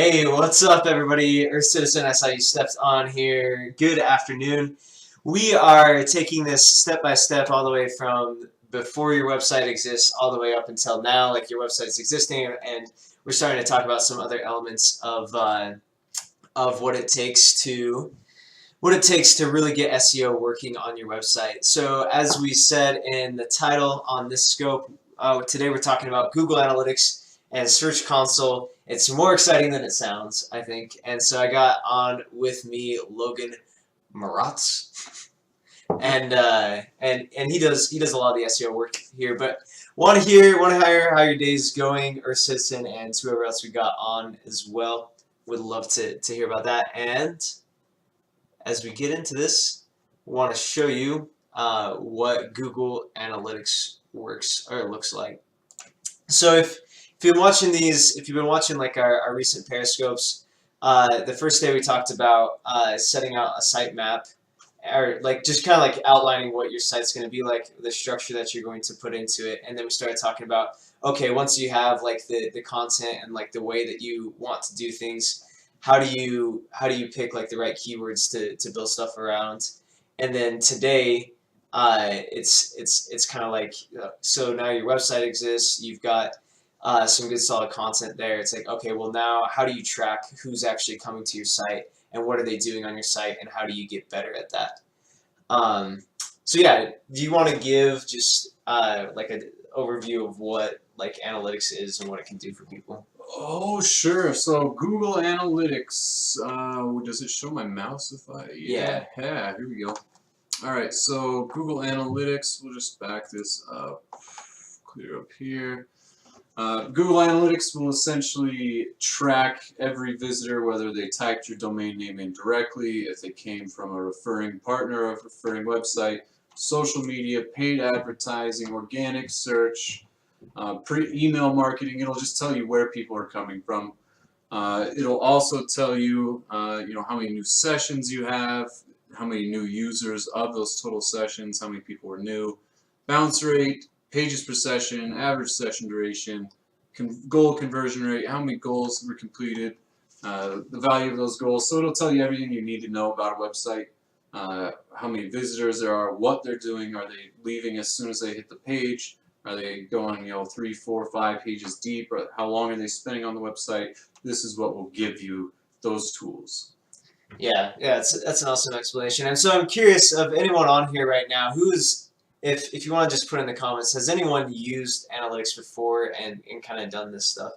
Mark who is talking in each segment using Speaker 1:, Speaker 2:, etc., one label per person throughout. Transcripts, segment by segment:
Speaker 1: Hey, what's up, everybody? Earth Citizen, I saw you stepped on here. Good afternoon. We are taking this step by step all the way from before your website exists all the way up until now, like your website's existing, and we're starting to talk about some other elements of what it takes to really get SEO working on your website. So, as we said in the title on this scope, today we're talking about Google Analytics and Search Console. It's more exciting than it sounds, I think. And so I got on with me Logan Maratz, and he does a lot of the SEO work here. But want to hear how your day's going, Earth Citizen, and whoever else we got on as well. Would love to hear about that. And as we get into this, we want to show you what Google Analytics looks like. So if you've been watching like our recent Periscopes, the first day we talked about setting out a sitemap, or like just kind of like outlining what your site's going to be like, the structure that you're going to put into it, and then we started talking about, okay, once you have like the content and like the way that you want to do things, how do you pick like the right keywords to build stuff around? And then today, it's kind of like, so now your website exists, you've got some good solid content there. It's like, okay, well now how do you track who's actually coming to your site and what are they doing on your site and how do you get better at that? So yeah, do you want to give just like an overview of what like analytics is and what it can do for people?
Speaker 2: Oh, sure. So Google Analytics, does it show my mouse if I,
Speaker 1: Yeah.
Speaker 2: here we go. All right, so Google Analytics, we'll just back this up, clear up here. Google Analytics will essentially track every visitor, whether they typed your domain name in directly, if they came from a referring partner or a referring website, social media, paid advertising, organic search, email marketing. It'll just tell you where people are coming from. It'll also tell you, how many new sessions you have, how many new users of those total sessions, how many people were new, bounce rate, pages per session, average session duration, goal conversion rate, how many goals were completed, the value of those goals. So it'll tell you everything you need to know about a website, how many visitors there are, what they're doing, are they leaving as soon as they hit the page, are they going 3, 4, 5 pages deep, or how long are they spending on the website. This is what will give you those tools.
Speaker 1: Yeah, that's an awesome explanation. And so I'm curious of anyone on here right now who's, if you want to just put in the comments, has anyone used analytics before and kind of done this stuff?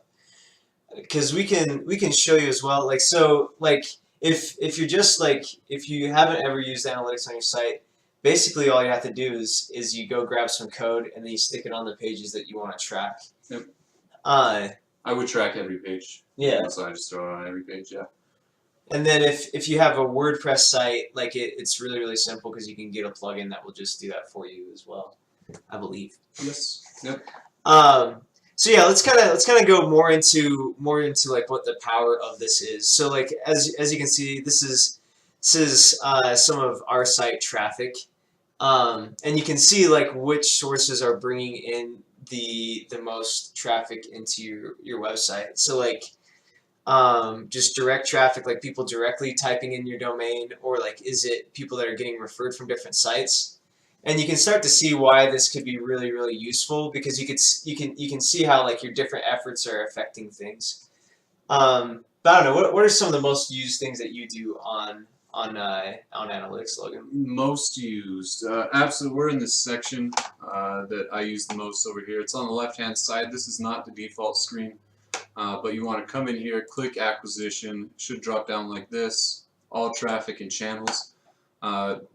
Speaker 1: Because we can show you as well. Like, so like if you're just like, if you haven't ever used analytics on your site, basically all you have to do is you go grab some code and then you stick it on the pages that you want to track.
Speaker 2: Yep.
Speaker 1: I
Speaker 2: would track every page.
Speaker 1: Yeah.
Speaker 2: So I just throw it on every page, yeah.
Speaker 1: And then if you have a WordPress site, like it's really, really simple because you can get a plugin that will just do that for you as well, I believe.
Speaker 2: Yes. Yep.
Speaker 1: So yeah, let's kind of go more into like what the power of this is. So like as you can see, this is some of our site traffic, and you can see like which sources are bringing in the most traffic into your website. So like just direct traffic, like people directly typing in your domain, or like is it people that are getting referred from different sites? And you can start to see why this could be really, really useful, because you can see how like your different efforts are affecting things. But I don't know, what are some of the most used things that you do on analytics, Logan?
Speaker 2: Most used, absolutely. We're in this section that I use the most over here. It's on the left-hand side. This is not the default screen, but you want to come in here, click acquisition. It should drop down like this. All traffic and channels.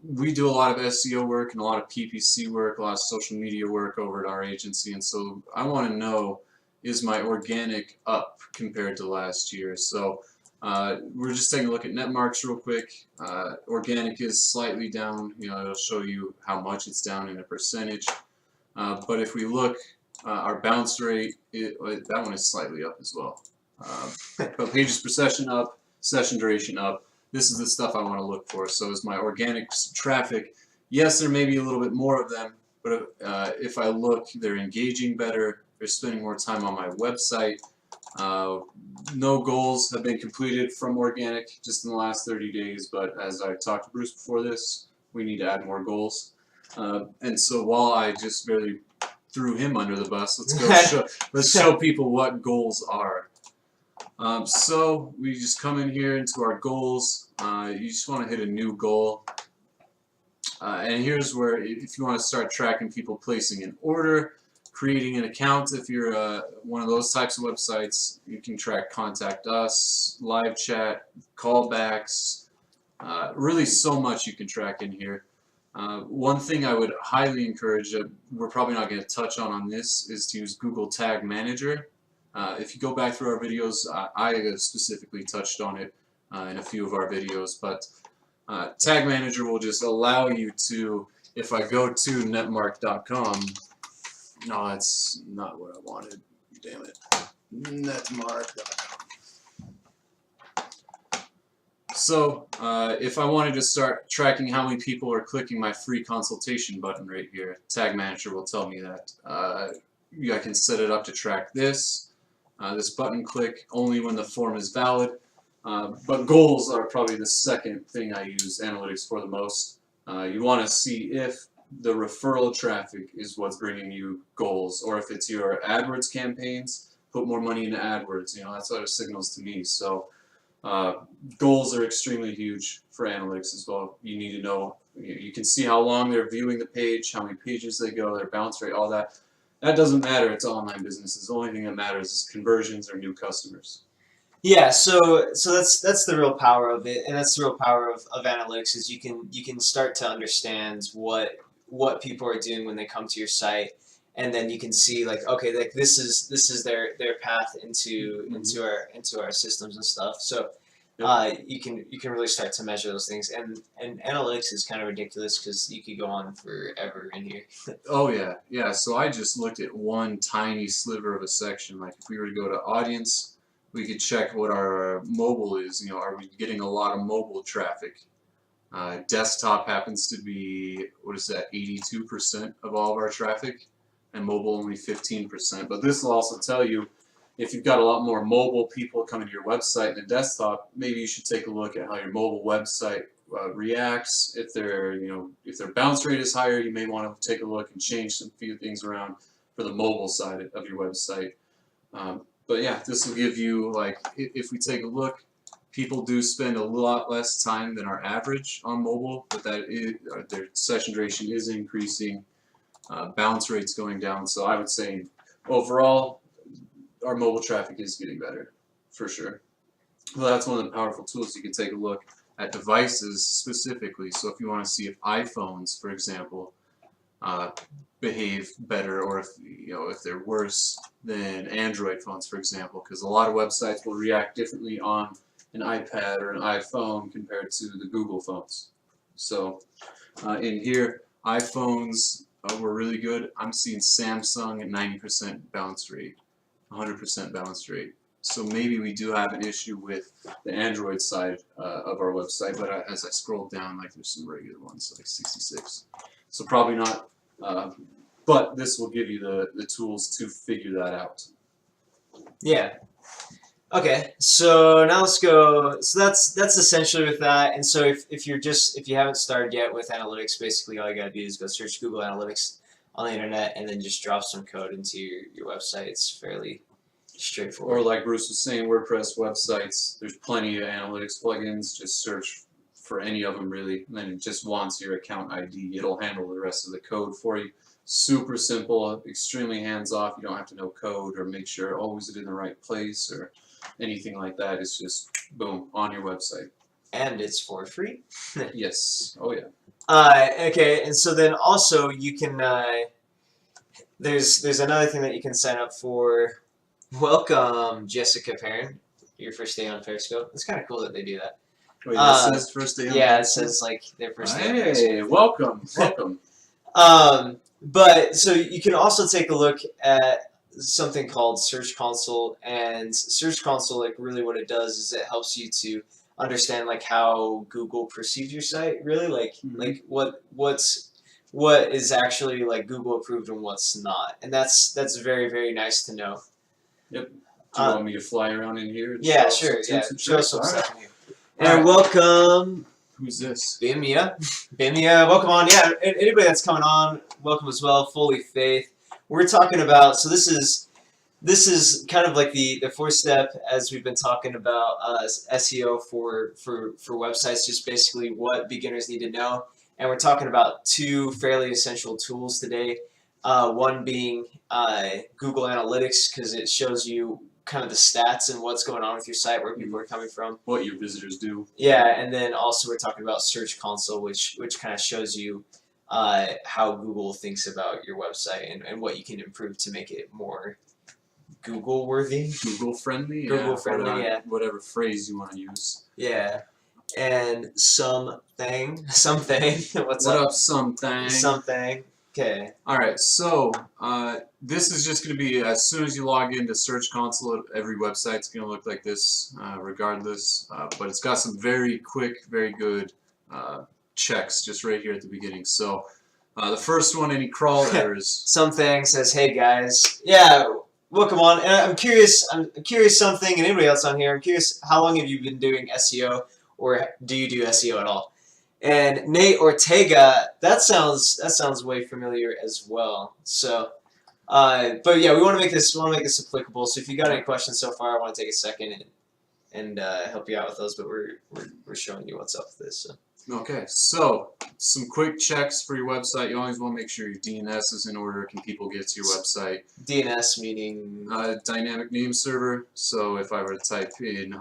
Speaker 2: We do a lot of SEO work and a lot of PPC work, a lot of social media work over at our agency, and so I want to know, is my organic up compared to last year? So we're just taking a look at net marks real quick. Organic is slightly down. It'll show you how much it's down in a percentage. But if we look, our bounce rate, that one is slightly up as well. But pages per session up, session duration up. This is the stuff I want to look for. So is my organic traffic, yes, there may be a little bit more of them, but if I look, they're engaging better, they're spending more time on my website, No goals have been completed from organic just in the last 30 days, but as I talked to Bruce before this, we need to add more goals. And so while I just barely threw him under the bus, let's show people what goals are. So we just come in here into our goals. You just want to hit a new goal. And here's where, if you want to start tracking people placing an order, creating an account, if you're one of those types of websites, you can track contact us, live chat, callbacks, really so much you can track in here. One thing I would highly encourage, we're probably not going to touch on this, is to use Google Tag Manager. If you go back through our videos, I specifically touched on it in a few of our videos, but Tag Manager will just allow you to, if I go to netmark.com, no, that's not what I wanted, damn it, netmark.com. So if I wanted to start tracking how many people are clicking my free consultation button right here, Tag Manager will tell me that. I can set it up to track this button click only when the form is valid. But goals are probably the second thing I use analytics for the most. You want to see if the referral traffic is what's bringing you goals, or if it's your AdWords campaigns, put more money into AdWords. You know, that's what it signals to me. So goals are extremely huge for analytics as well. You need to know, you can see how long they're viewing the page, how many pages they go, their bounce rate, all that. That doesn't matter. It's online businesses. The only thing that matters is conversions or new customers.
Speaker 1: Yeah, so that's the real power of it, and that's the real power of analytics, is you can start to understand what people are doing when they come to your site, and then you can see, like, okay, like this is their path into our systems and stuff. So you can really start to measure those things, and analytics is kind of ridiculous because you could go on forever in here.
Speaker 2: Oh yeah. So I just looked at one tiny sliver of a section. Like if we were to go to audience, we could check what our mobile is. You know, are we getting a lot of mobile traffic? Desktop happens to be, what is that, 82% of all of our traffic, and mobile only 15%. But this will also tell you if you've got a lot more mobile people coming to your website than desktop, maybe you should take a look at how your mobile website reacts. If their bounce rate is higher, you may want to take a look and change some few things around for the mobile side of your website. But yeah, this will give you, like, if we take a look, people do spend a lot less time than our average on mobile, but their session duration is increasing, bounce rates going down. So I would say overall, our mobile traffic is getting better, for sure. Well, that's one of the powerful tools. You can take a look at devices specifically. So if you want to see if iPhones, for example, behave better, or if they're worse than Android phones, for example, because a lot of websites will react differently on an iPad or an iPhone compared to the Google phones. So in here, iPhones were really good. I'm seeing Samsung at 90% bounce rate, 100% bounce rate. So maybe we do have an issue with the Android side of our website, but as I scroll down, like, there's some regular ones, like 66. So probably not, but this will give you the tools to figure that out.
Speaker 1: Yeah. Okay, so now let's go. So that's essentially with that. And so if you haven't started yet with analytics, basically all you gotta do is go search Google Analytics on the internet and then just drop some code into your website. It's fairly straightforward.
Speaker 2: Or like Bruce was saying, WordPress websites, there's plenty of analytics plugins. Just search for any of them, really, and then it just wants your account ID. It'll handle the rest of the code for you. Super simple, extremely hands-off. You don't have to know code or make sure, oh, is it in the right place or anything like that. It's just boom on your website.
Speaker 1: And it's for free.
Speaker 2: Yes. Oh yeah.
Speaker 1: Okay, and so then also you can there's another thing that you can sign up for. Welcome, Jessica Perrin. Your first day on Periscope. It's kind of cool that they do that.
Speaker 2: Wait, that says first day on
Speaker 1: Yeah,
Speaker 2: Periscope?
Speaker 1: it says like their first day on
Speaker 2: Hey,
Speaker 1: Periscope.
Speaker 2: welcome.
Speaker 1: But so you can also take a look at something called Search Console, and Search Console, like, really what it does is it helps you to understand, like, how Google perceives your site, really, like like what is actually, like, Google approved and what's not, and that's very, very nice to know.
Speaker 2: Yep. Do you want me to fly around in here? And
Speaker 1: Yeah,
Speaker 2: show
Speaker 1: sure.
Speaker 2: some
Speaker 1: Yeah,
Speaker 2: tips and
Speaker 1: show us
Speaker 2: tricks?
Speaker 1: some
Speaker 2: All
Speaker 1: stuff in here.
Speaker 2: All
Speaker 1: And
Speaker 2: right.
Speaker 1: welcome,
Speaker 2: Who's this?
Speaker 1: Bimia. Bimia, welcome on. Yeah, anybody that's coming on, welcome as well. Fully Faith. We're talking about, so this is kind of like the fourth step as we've been talking about SEO for websites, just basically what beginners need to know. And we're talking about two fairly essential tools today. One being Google Analytics, because it shows you kind of the stats and what's going on with your site, where people are coming from.
Speaker 2: What your visitors do.
Speaker 1: Yeah, and then also we're talking about Search Console, which kind of shows you how Google thinks about your website and what you can improve to make it more Google worthy.
Speaker 2: Google friendly.
Speaker 1: Google friendly, yeah.
Speaker 2: Whatever phrase you want to use.
Speaker 1: Yeah. And something. What's
Speaker 2: What
Speaker 1: up?
Speaker 2: up, something?
Speaker 1: Something. Okay.
Speaker 2: All right, so this is just going to be as soon as you log into Search Console, every website's going to look like this, regardless. But it's got some very quick, very good checks just right here at the beginning. So the first one, any crawl errors.
Speaker 1: Something says, "Hey guys, yeah, welcome on." And I'm curious. Something, and anybody else on here. I'm curious. How long have you been doing SEO, or do you do SEO at all? And Nate Ortega, that sounds way familiar as well. So, but yeah, we want to make this applicable. So if you got any questions so far, I want to take a second and help you out with those. But we're showing you what's up with this. So.
Speaker 2: Okay, so some quick checks for your website. You always want to make sure your DNS is in order. Can people get to your website?
Speaker 1: DNS meaning
Speaker 2: dynamic name server. So if I were to type in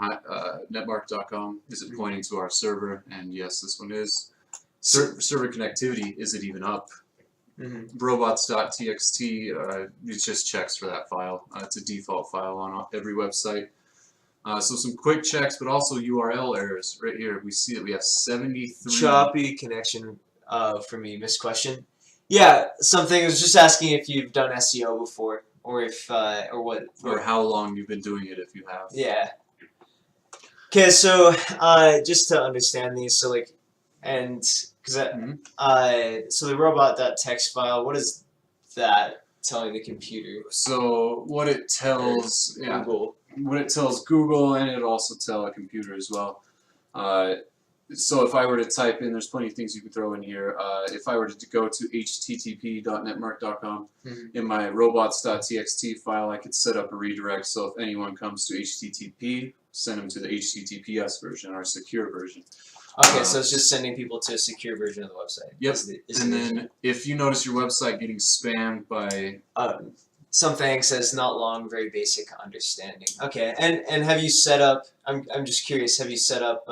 Speaker 2: netmark.com, is it pointing to our server? And yes, this one is. Server connectivity, is it even up? Robots.txt, it just checks for that file. It's a default file on every website. So some quick checks, but also URL errors. Right here, we see that we have 73.
Speaker 1: Choppy connection for me. Missed question. Yeah, something. I was just asking if you've done SEO before, or if or what,
Speaker 2: or how long you've been doing it if you have.
Speaker 1: Yeah. Okay, so just to understand these, so like, and because so the robot.txt file, what is that telling the computer?
Speaker 2: So what it tells
Speaker 1: Google.
Speaker 2: What it tells Google, and it'll also tell a computer as well. So if I were to type in, there's plenty of things you can throw in here. If I were to go to http.netmark.com, in my robots.txt file, I could set up a redirect. So if anyone comes to HTTP, send them to the HTTPS version, our secure version.
Speaker 1: Okay, so it's just sending people to a secure version of the website.
Speaker 2: Yep. And then if you notice your website getting spammed by
Speaker 1: something says not long, very basic understanding. Okay, and have you set up? I'm just curious. Have you set up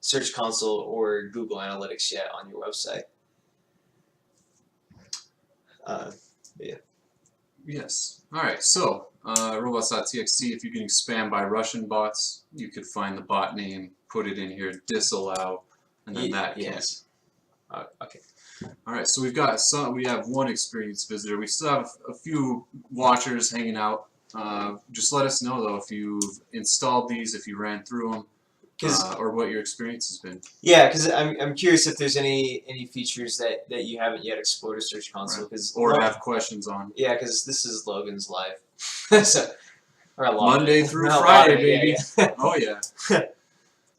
Speaker 1: Search Console or Google Analytics yet on your website? Yeah.
Speaker 2: Yes. All right. So robots.txt. If you're getting spammed by Russian bots, you could find the bot name, put it in here, disallow, and then that.
Speaker 1: Yes. Okay.
Speaker 2: All right, so we have one experienced visitor. We still have a few watchers hanging out. Just let us know though if you've installed these, if you ran through them, or what your experience has been. Yeah,
Speaker 1: because I'm curious if there's any features that you haven't yet explored in Search Console,
Speaker 2: or have questions on.
Speaker 1: Yeah, because this is Logan's live, so or
Speaker 2: Monday through Friday, baby. Yeah. Oh yeah.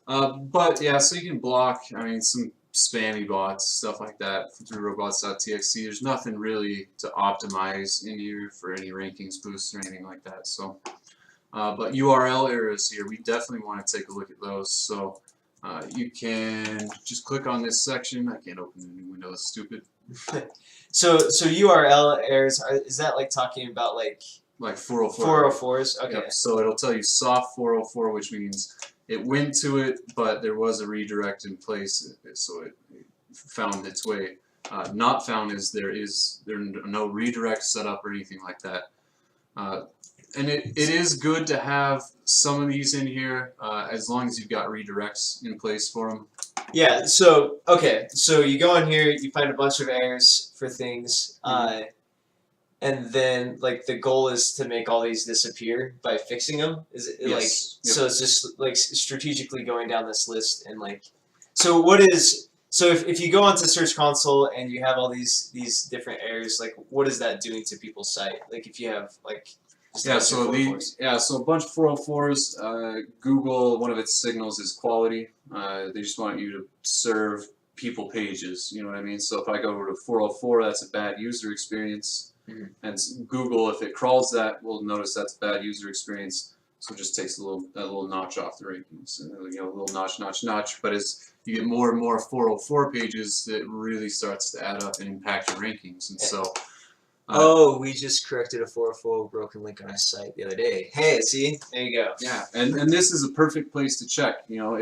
Speaker 2: But yeah, so you can block. I mean, some spammy bots, stuff like that through robots.txt. There's nothing really to optimize in here for any rankings boosts or anything like that. So, but URL errors here, we definitely want to take a look at those. So you can just click on this section. I can't open the new window, it's stupid.
Speaker 1: So URL errors, is that like talking about like
Speaker 2: 404?
Speaker 1: 404s? Okay.
Speaker 2: Yep. So it'll tell you soft 404, which means it went to it, but there was a redirect in place, so it found its way. Not found is there are no redirect set up or anything like that. And it is good to have some of these in here as long as you've got redirects in place for them.
Speaker 1: Yeah. So okay. So you go in here, you find a bunch of errors for things, and then like the goal is to make all these disappear by fixing them. Is it like so? It's just like strategically going down this list and like. So what is if you go onto Search Console and you have all these different errors, like what is that doing to people's site? Like if you have like. Just a
Speaker 2: Yeah,
Speaker 1: bunch of
Speaker 2: so
Speaker 1: 404s.
Speaker 2: so a bunch of 404s. Google, one of its signals is quality. They just want you to serve people pages. You know what I mean? So if I go over to 404, that's a bad user experience.
Speaker 1: Mhm.
Speaker 2: And Google, if it crawls that, will notice that's a bad user experience. So it just takes that little notch off the rankings. You know, a little notch. But as you get more and more 404 pages, it really starts to add up and impact your rankings. And so.
Speaker 1: Oh, we just corrected a 404 broken link on our site the other day. Hey, see? There you go.
Speaker 2: Yeah, and this is a perfect place to check. You know,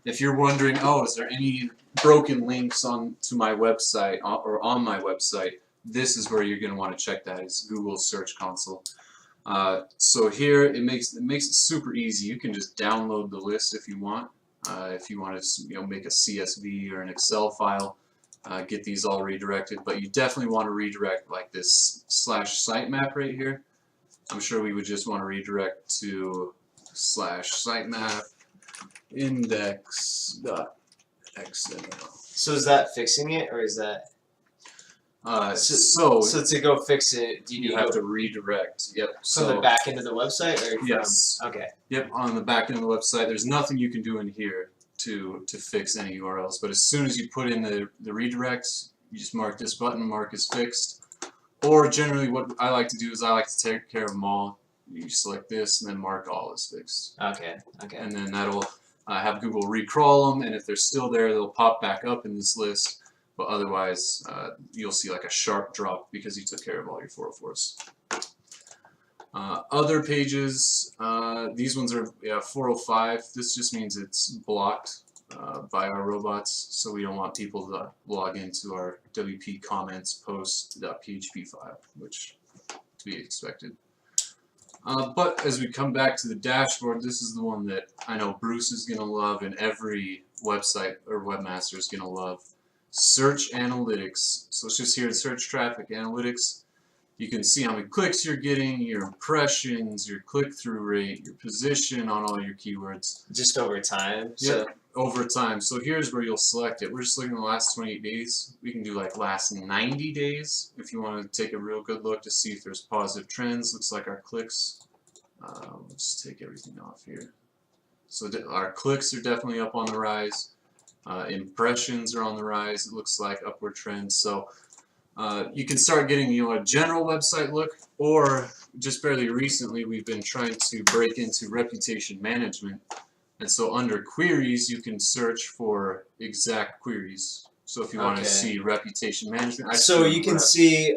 Speaker 2: if you're wondering, oh, is there any broken links to my website or on my website, this is where you're going to want to check that. It's Google's Search Console. So here it makes it super easy. You can just download the list if you want. If you want to make a CSV or an Excel file. Get these all redirected, but you definitely want to redirect like this /sitemap right here. I'm sure we would just want to redirect to /sitemap index.xml.
Speaker 1: So is that fixing it, or is that?
Speaker 2: So
Speaker 1: to go fix it, do
Speaker 2: you have to redirect. Yep.
Speaker 1: From the back end of the website, or from,
Speaker 2: yes.
Speaker 1: Okay.
Speaker 2: Yep. On the back end of the website, there's nothing you can do in here to fix any URLs, but as soon as you put in the redirect, you just mark this button, mark is fixed. Or generally what I like to do is I like to take care of them all. You select this and then mark all as fixed.
Speaker 1: Okay.
Speaker 2: And then that'll have Google recrawl them, and if they're still there, they'll pop back up in this list, but otherwise you'll see like a sharp drop because you took care of all your 404s. Other pages, these ones are 405. This just means it's blocked by our robots, so we don't want people to log into our WP comments post.php file, which to be expected. But as we come back to the dashboard, this is the one that I know Bruce is going to love and every website or webmaster is going to love. Search analytics. So it's just here in search traffic analytics. You can see how many clicks you're getting, your impressions, your click-through rate, your position on all your keywords.
Speaker 1: Just over time.
Speaker 2: Yep, over time. So here's where you'll select it. We're just looking at the last 28 days. We can do like last 90 days if you want to take a real good look to see if there's positive trends. Looks like our clicks. Let's take everything off here. So our clicks are definitely up on the rise. Impressions are on the rise. It looks like upward trends. So you can start getting a general website look, or just barely recently we've been trying to break into reputation management, and so under queries you can search for exact queries. So if you want to see reputation management,
Speaker 1: so you can see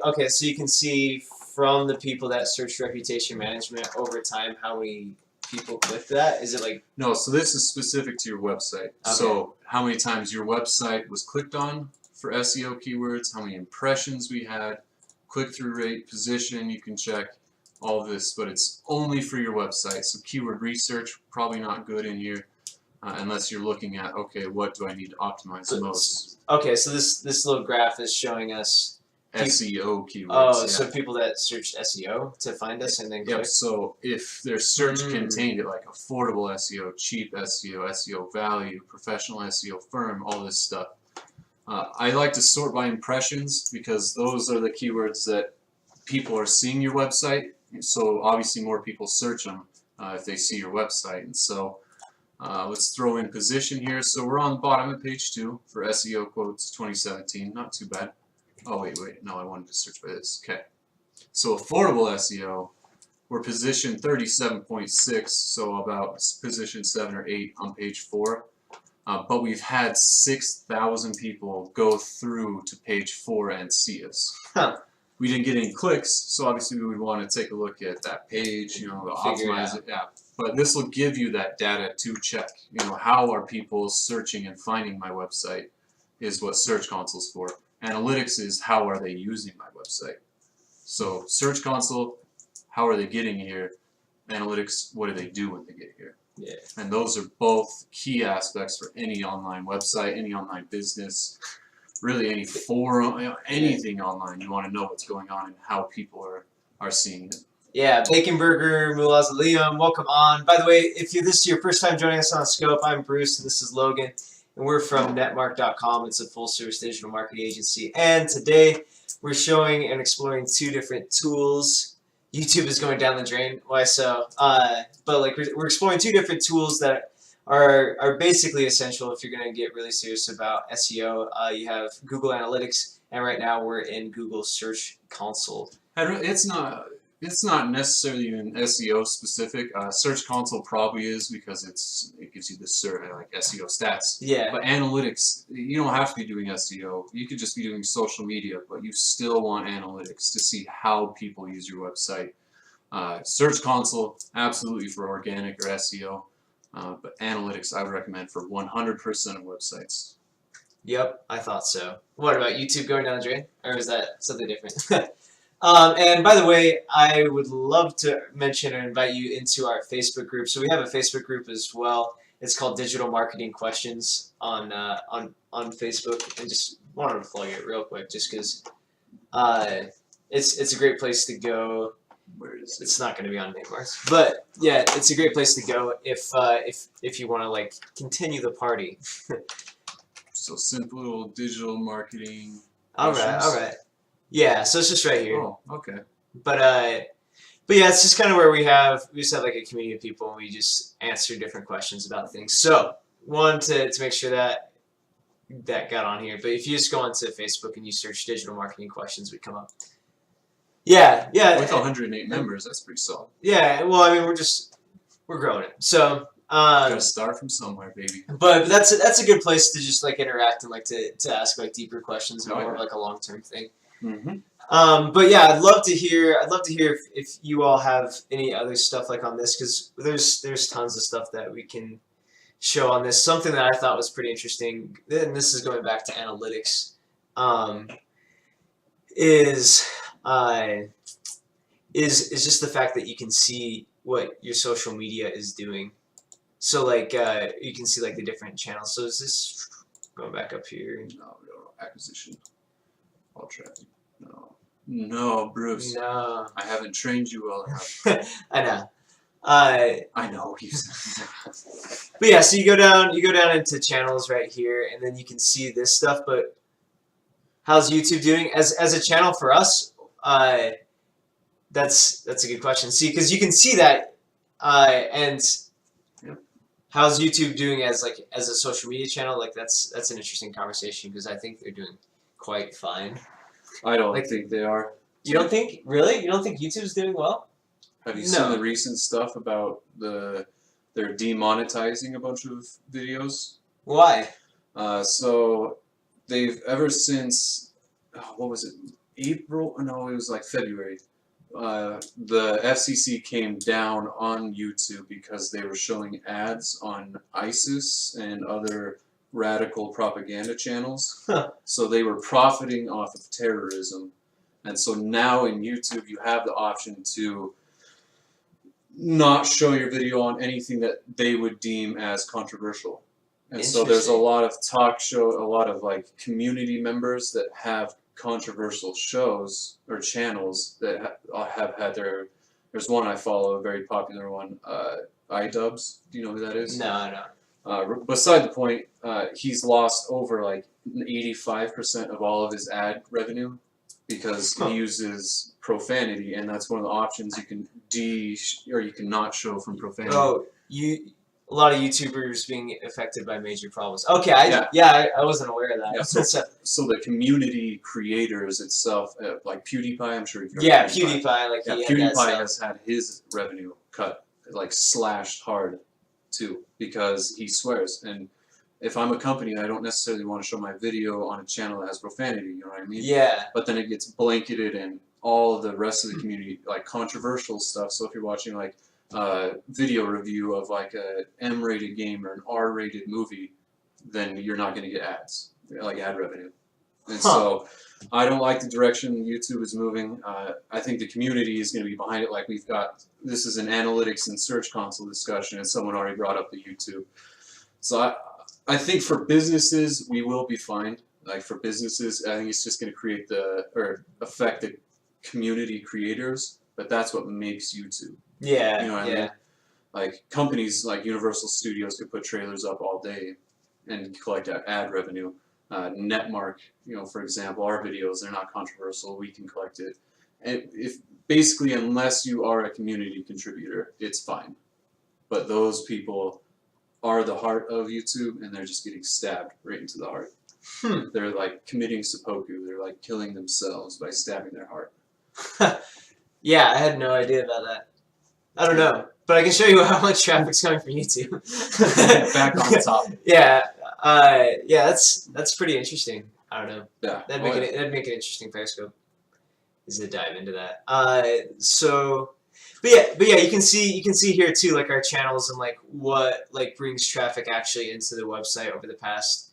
Speaker 1: from the people that search reputation management over time how many people click that. Is it like
Speaker 2: no? So this is specific to your website. So how many times your website was clicked on for SEO keywords, how many impressions we had, click-through rate, position, you can check all this, but it's only for your website. So keyword research, probably not good in here unless you're looking at, okay, what do I need to optimize most?
Speaker 1: Okay, so this little graph is showing us
Speaker 2: SEO keywords.
Speaker 1: Oh, so people that searched SEO to find us and then click?
Speaker 2: Yep, so if their search contained it, like affordable SEO, cheap SEO, SEO value, professional SEO firm, all this stuff, I like to sort by impressions because those are the keywords that people are seeing your website. So obviously more people search them if they see your website. And so let's throw in position here. So we're on the bottom of page 2 for SEO quotes 2017. Not too bad. Oh wait, no, I wanted to search by this. Okay. So affordable SEO, we're position 37.6, so about position 7 or 8 on page 4. But we've had 6,000 people go through to page 4 and see us. We didn't get any clicks, so obviously we would want to take a look at that page, optimize it. Yeah. But this will give you that data to check. How are people searching and finding my website is what Search Console's for. Analytics is how are they using my website. So Search Console, how are they getting here? Analytics, what do they do when they get here?
Speaker 1: Yeah.
Speaker 2: And those are both key aspects for any online website, any online business, really any forum, anything online. You want to know what's going on and how people are seeing it.
Speaker 1: Yeah, Bacon Burger, Mulazalium, welcome on. By the way, if this is your first time joining us on Scope, I'm Bruce and this is Logan, and we're from netmark.com. It's a full-service digital marketing agency, and today we're showing and exploring 2 different tools YouTube is going down the drain. Why so? But like we're exploring two different tools that are basically essential if you're going to get really serious about SEO. You have Google Analytics, and right now we're in Google Search Console.
Speaker 2: It's not necessarily even SEO specific. Search Console probably is because it gives you the like SEO stats.
Speaker 1: Yeah.
Speaker 2: But analytics, you don't have to be doing SEO. You could just be doing social media, but you still want analytics to see how people use your website. Search Console, absolutely for organic or SEO. But analytics, I would recommend for 100% of websites.
Speaker 1: Yep, I thought so. What about YouTube going down the drain? Or is that something different? And by the way, I would love to mention or invite you into our Facebook group. So we have a Facebook group as well. It's called Digital Marketing Questions on Facebook. And just wanted to plug it real quick just because it's a great place to go.
Speaker 2: Where is it?
Speaker 1: It's not going to be on name marks, but yeah, it's a great place to go if you want to like continue the party.
Speaker 2: So simple digital marketing.
Speaker 1: All right. Yeah, so it's just right here.
Speaker 2: Oh, okay.
Speaker 1: But yeah, it's just kind of where we just have like a community of people and we just answer different questions about things. So one to make sure that got on here. But if you just go onto Facebook and you search digital marketing questions, we come up. Yeah.
Speaker 2: With 108 members, that's pretty solid.
Speaker 1: Yeah, well, I mean, we're growing it. So
Speaker 2: gotta start from somewhere, baby.
Speaker 1: But that's a good place to just like interact and like to ask like deeper questions and more of like a long-term thing.
Speaker 2: Mm-hmm.
Speaker 1: But yeah, I'd love to hear if you all have any other stuff like on this because there's tons of stuff that we can show on this. Something that I thought was pretty interesting, and this is going back to analytics, is just the fact that you can see what your social media is doing. So like you can see like the different channels. So is this going back up here?
Speaker 2: No, acquisition. All traffic. No, Bruce.
Speaker 1: No.
Speaker 2: I haven't trained you well enough.
Speaker 1: I know.
Speaker 2: I know.
Speaker 1: But yeah, so you go down into channels right here, and then you can see this stuff. But how's YouTube doing as a channel for us? That's a good question. See, because you can see that, and how's YouTube doing as a social media channel? Like that's an interesting conversation because I think they're doing quite fine.
Speaker 2: I don't think they are.
Speaker 1: You don't think? Really? You don't think YouTube's doing well?
Speaker 2: Have you seen the recent stuff about they're demonetizing a bunch of videos?
Speaker 1: Why?
Speaker 2: So they've ever since what was it? April? No, it was like February. The FCC came down on YouTube because they were showing ads on ISIS and other radical propaganda channels. So they were profiting off of terrorism. And so now in YouTube you have the option to not show your video on anything that they would deem as controversial. And so there's a lot of a lot of like community members that have controversial shows or channels that have had there's one I follow, a very popular one, iDubbbz. Do you know who that is?
Speaker 1: No.
Speaker 2: Beside the point, he's lost over like 85% of all of his ad revenue because he uses profanity, and that's one of the options you can or you can not show from profanity.
Speaker 1: Oh, a lot of YouTubers being affected by major problems. Okay, I wasn't aware of that.
Speaker 2: Yeah, so the community creators itself, like PewDiePie, I'm sure you've heard
Speaker 1: of
Speaker 2: PewDiePie.
Speaker 1: PewDiePie
Speaker 2: has had his revenue cut, like slashed hard too, because he swears. And if I'm a company, I don't necessarily want to show my video on a channel that has profanity, you know what I mean?
Speaker 1: Yeah.
Speaker 2: But then it gets blanketed in all the rest of the community, like controversial stuff. So if you're watching like video review of like a M-rated game or an R-rated movie, then you're not going to get ads, like ad revenue. And so I don't like the direction YouTube is moving. I think the community is going to be behind it. Like this is an analytics and search console discussion, and someone already brought up the YouTube. So I think for businesses, we will be fine. Like for businesses, I think it's just going to create affect the community creators, but that's what makes YouTube.
Speaker 1: Yeah,
Speaker 2: you know what I mean? Like companies like Universal Studios could put trailers up all day and collect ad revenue. Netmark, for example, our videos, they're not controversial. We can collect it. if basically unless you are a community contributor, it's fine. But those people are the heart of YouTube, and they're just getting stabbed right into the heart. They're like committing seppuku. They're like killing themselves by stabbing their heart.
Speaker 1: Yeah, I had no idea about that. I don't know, but I can show you how much traffic's coming from YouTube.
Speaker 2: Back on topic.
Speaker 1: Yeah, yeah, that's pretty interesting. I don't know.
Speaker 2: Yeah,
Speaker 1: That'd make an interesting Periscope. Is to dive into that. But yeah, you can see here too, like our channels and like what like brings traffic actually into the website over the past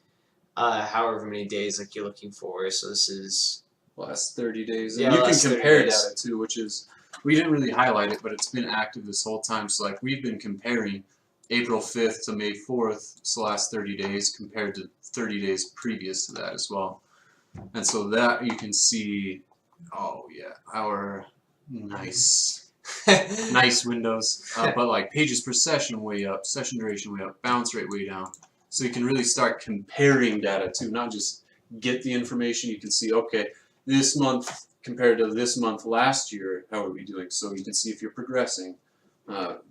Speaker 1: however many days like you're looking for. So this is
Speaker 2: last 30 days. And
Speaker 1: yeah,
Speaker 2: you can
Speaker 1: last 30
Speaker 2: compare
Speaker 1: days.
Speaker 2: data too, which is, we didn't really highlight it, but it's been active this whole time. So like we've been comparing April 5th to May 4th, so last 30 days compared to 30 days previous to that as well. And so that you can see, oh yeah, our nice windows, but like pages per session way up, session duration way up, bounce rate way down. So you can really start comparing data too, not just get the information. You can see, okay, this month compared to this month last year, how are we doing? So you can see if you're progressing,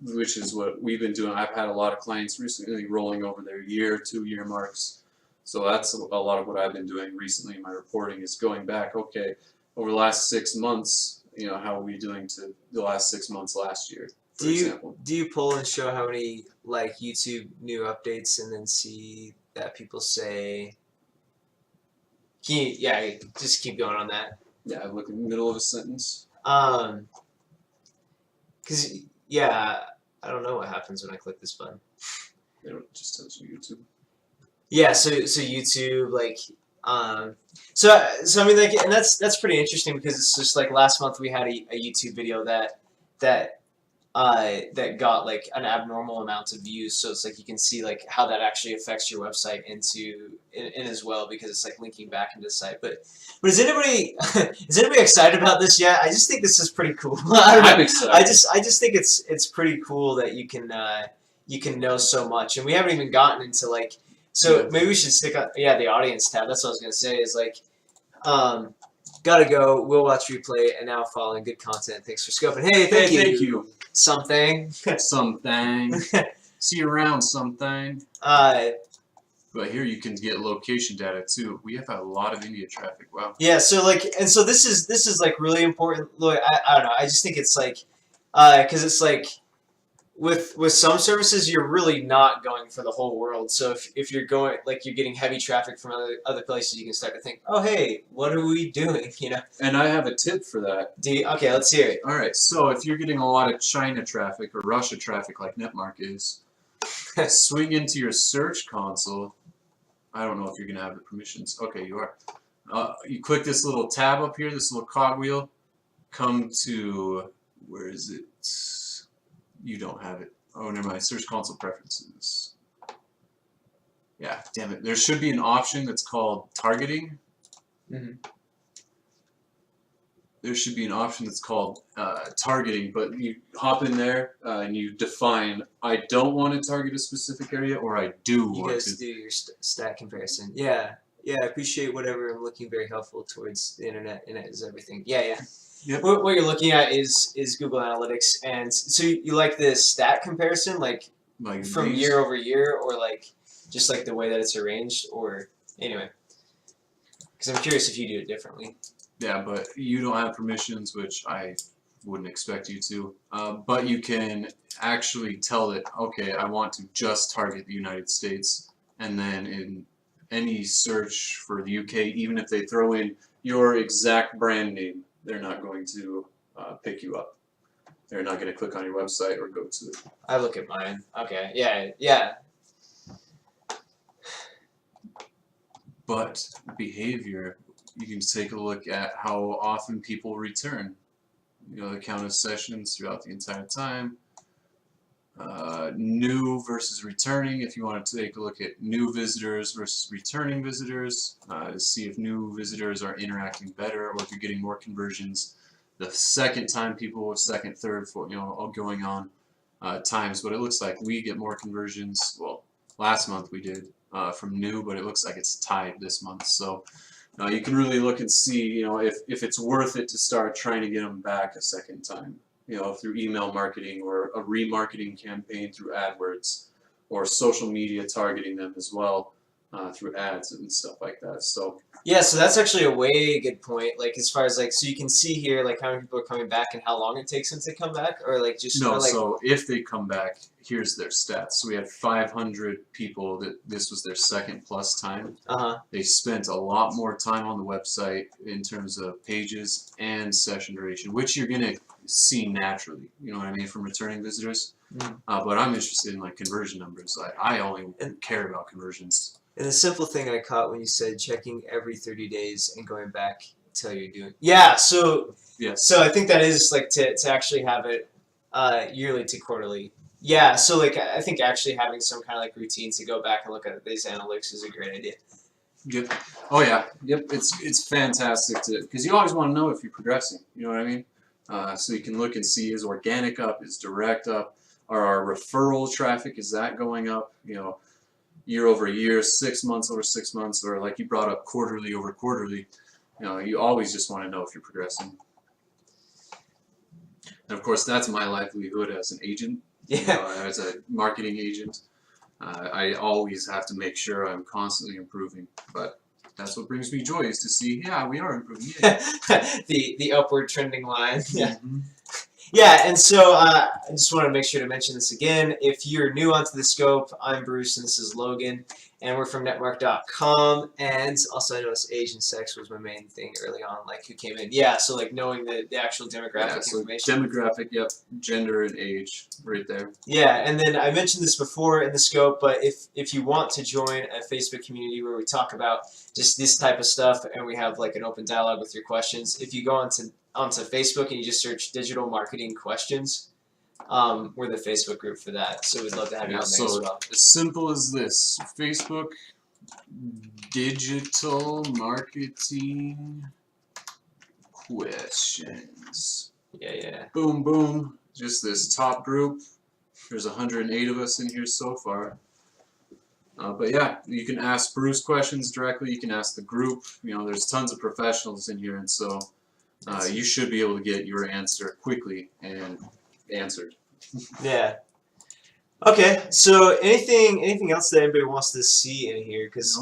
Speaker 2: which is what we've been doing. I've had a lot of clients recently rolling over their year, 2-year marks. So that's a lot of what I've been doing recently in my reporting, is going back, okay, over the last 6 months, you know, how are we doing to the last 6 months last year, for example.
Speaker 1: Do you pull and show how many like YouTube new updates and then see that people say? Yeah, just keep going on that.
Speaker 2: Yeah, I look in the middle of a sentence.
Speaker 1: Cause yeah, I don't know what happens when I click this button.
Speaker 2: It just tells you YouTube.
Speaker 1: Yeah, so YouTube like so I mean like, and that's pretty interesting because it's just like last month we had a YouTube video that got like an abnormal amount of views, so it's like you can see like how that actually affects your website in as well, because it's like linking back into the site. But is anybody excited about this yet? I just think this is pretty cool. I don't know.
Speaker 2: I'm excited.
Speaker 1: I just think it's pretty cool that you can know so much, and we haven't even gotten into like, so maybe we should stick on the audience tab. That's what I was gonna say, is like gotta go, we'll watch replay, and now following good content. Thanks for scoping. Hey, thank you. Something.
Speaker 2: See you around, something. But here you can get location data too. We have a lot of India traffic. Wow.
Speaker 1: Yeah. So like, and so this is like really important. Look, I don't know. I just think it's like, because it's like, with some services you're really not going for the whole world. So if you're going, like, you're getting heavy traffic from other places, you can start to think, oh hey, what are we doing? You know.
Speaker 2: And I have a tip for that.
Speaker 1: Okay, let's hear it.
Speaker 2: All right. So if you're getting a lot of China traffic or Russia traffic like Netmark is, swing into your search console. I don't know if you're gonna have the permissions. Okay, you are. You click this little tab up here, this little cogwheel. Come to, where is it? You don't have it. Oh, never mind. Search console preferences. Yeah, damn it. There should be an option that's called targeting. There should be an option that's called targeting, but you hop in there and you define, I don't want to target a specific area, or I do want to.
Speaker 1: You guys do your stat comparison. Yeah, I appreciate whatever. I'm looking very helpful towards the internet. Internet is everything. Yeah. Yep. What you're looking at is Google Analytics, and so you like the stat comparison, like from year over year, or like just like the way that it's arranged, or anyway, because I'm curious if you do it differently.
Speaker 2: Yeah, but you don't have permissions, which I wouldn't expect you to. But you can actually tell it, okay, I want to just target the United States, and then in any search for the UK, even if they throw in your exact brand name, they're not going to pick you up. They're not going to click on your website or go to it.
Speaker 1: I look at mine. Okay, yeah.
Speaker 2: But behavior, you can take a look at how often people return. You know, the count of sessions throughout the entire time. New versus returning, if you want to take a look at new visitors versus returning visitors, to see if new visitors are interacting better, or if you're getting more conversions the second time people with second, third, fourth, you know, all going on times. But it looks like we get more conversions. Well, last month we did from new, but it looks like it's tied this month. So You can really look and see, if it's worth it to start trying to get them back a second time, through email marketing or a remarketing campaign through AdWords or social media targeting them as well through ads and stuff like that. So
Speaker 1: yeah, so that's actually a way good point. Like as far as like, so you can see here like how many people are coming back and how long it takes them to come back, or like just
Speaker 2: no,
Speaker 1: or like,
Speaker 2: so if they come back, here's their stats. So we had 500 people that this was their second plus time. They spent a lot more time on the website in terms of pages and session duration, which you're gonna see naturally. You know what I mean, from returning visitors. But I'm interested in like conversion numbers. I only care about conversions.
Speaker 1: And the simple thing I caught when you said checking every 30 days and going back until you're doing. Yeah, so
Speaker 2: Yes.
Speaker 1: so I think that is like to actually have it yearly to quarterly. Yeah, so like I think actually having some kind of like routine to go back and look at these analytics is a great idea.
Speaker 2: Yep. Oh yeah. Yep. It's fantastic because you always want to know if you're progressing. You know what I mean? So you can look and see, is organic up, is direct up, are our referral traffic, is that going up? Year over year, 6 months over 6 months, or like you brought up quarterly over quarterly. You always just want to know if you're progressing. And of course, that's my livelihood as an agent.
Speaker 1: Yeah.
Speaker 2: As a marketing agent, I always have to make sure I'm constantly improving. But that's what brings me joy, is to see, yeah, we are improving.
Speaker 1: the upward trending line. Yeah.
Speaker 2: Mm-hmm.
Speaker 1: Yeah, and so I just want to make sure to mention this again. If you're new onto the scope, I'm Bruce and this is Logan, and we're from netmark.com. And also, I noticed age and sex was my main thing early on, like who came in. Yeah, so like knowing the actual demographic information.
Speaker 2: Demographic, yep, gender and age, right there.
Speaker 1: Yeah, and then I mentioned this before in the scope, but if you want to join a Facebook community where we talk about just this type of stuff and we have like an open dialogue with your questions, if you go onto Facebook and you just search digital marketing questions, we're the Facebook group for that. So we'd love to have you on there as well.
Speaker 2: As simple as this: Facebook digital marketing questions.
Speaker 1: Yeah.
Speaker 2: Boom, boom. Just this top group. There's 108 of us in here so far. But yeah, you can ask Bruce questions directly. You can ask the group. There's tons of professionals in here, and so you should be able to get your answer quickly and answered.
Speaker 1: Yeah. Okay. So anything else that anybody wants to see in here? Because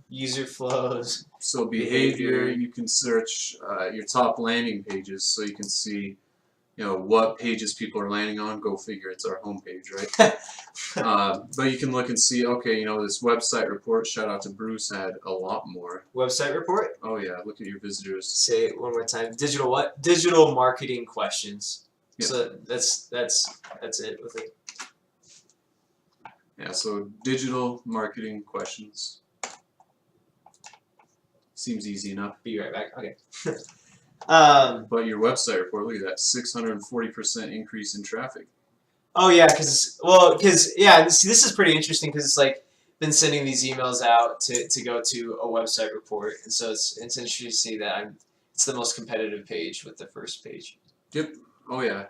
Speaker 1: user flows.
Speaker 2: So behavior, you can search your top landing pages, so you can see what pages people are landing on. Go figure, it's our homepage, right? But you can look and see, okay, this website report, shout out to Bruce, had a lot more.
Speaker 1: Website report?
Speaker 2: Oh yeah, look at your visitors.
Speaker 1: Say it one more time. Digital what? Digital marketing questions. Yep. So that's it with it.
Speaker 2: Yeah, so digital marketing questions. Seems easy enough.
Speaker 1: Be right back. Okay.
Speaker 2: But your website report, look at that, 640% increase in traffic.
Speaker 1: Oh yeah, because this is pretty interesting because it's like been sending these emails out to go to a website report, and so it's interesting to see that it's the most competitive page with the first page.
Speaker 2: Yep. Oh yeah.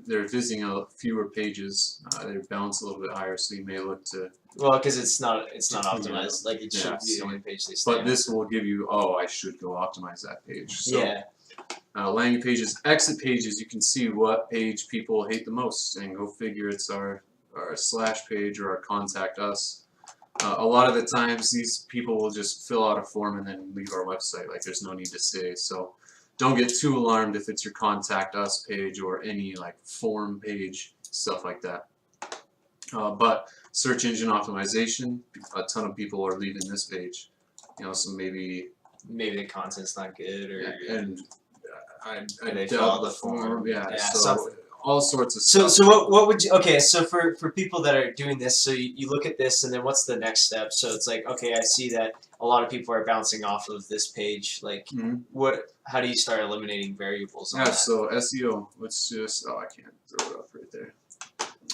Speaker 2: They're visiting fewer pages. They bounce a little bit higher, so you may look to.
Speaker 1: Well, because it's not optimized. Like it should be the only page they stay
Speaker 2: But
Speaker 1: on.
Speaker 2: this will give you, I should go optimize that page. So,
Speaker 1: yeah.
Speaker 2: Landing pages, exit pages, you can see what page people hate the most, and go figure it's our slash page or our contact us. A lot of the times these people will just fill out a form and then leave our website, like there's no need to stay. So don't get too alarmed if it's your contact us page or any like form page, stuff like that. But search engine optimization, a ton of people are leaving this page. So maybe
Speaker 1: the content's not good, or
Speaker 2: and I
Speaker 1: they
Speaker 2: fill out the form. Yeah, so
Speaker 1: something.
Speaker 2: All sorts of stuff.
Speaker 1: So what would you, okay, so for people that are doing this, so you look at this and then what's the next step? So it's like, okay, I see that a lot of people are bouncing off of this page. Like how do you start eliminating variables on that?
Speaker 2: So SEO, let's just, I can't throw it up right there.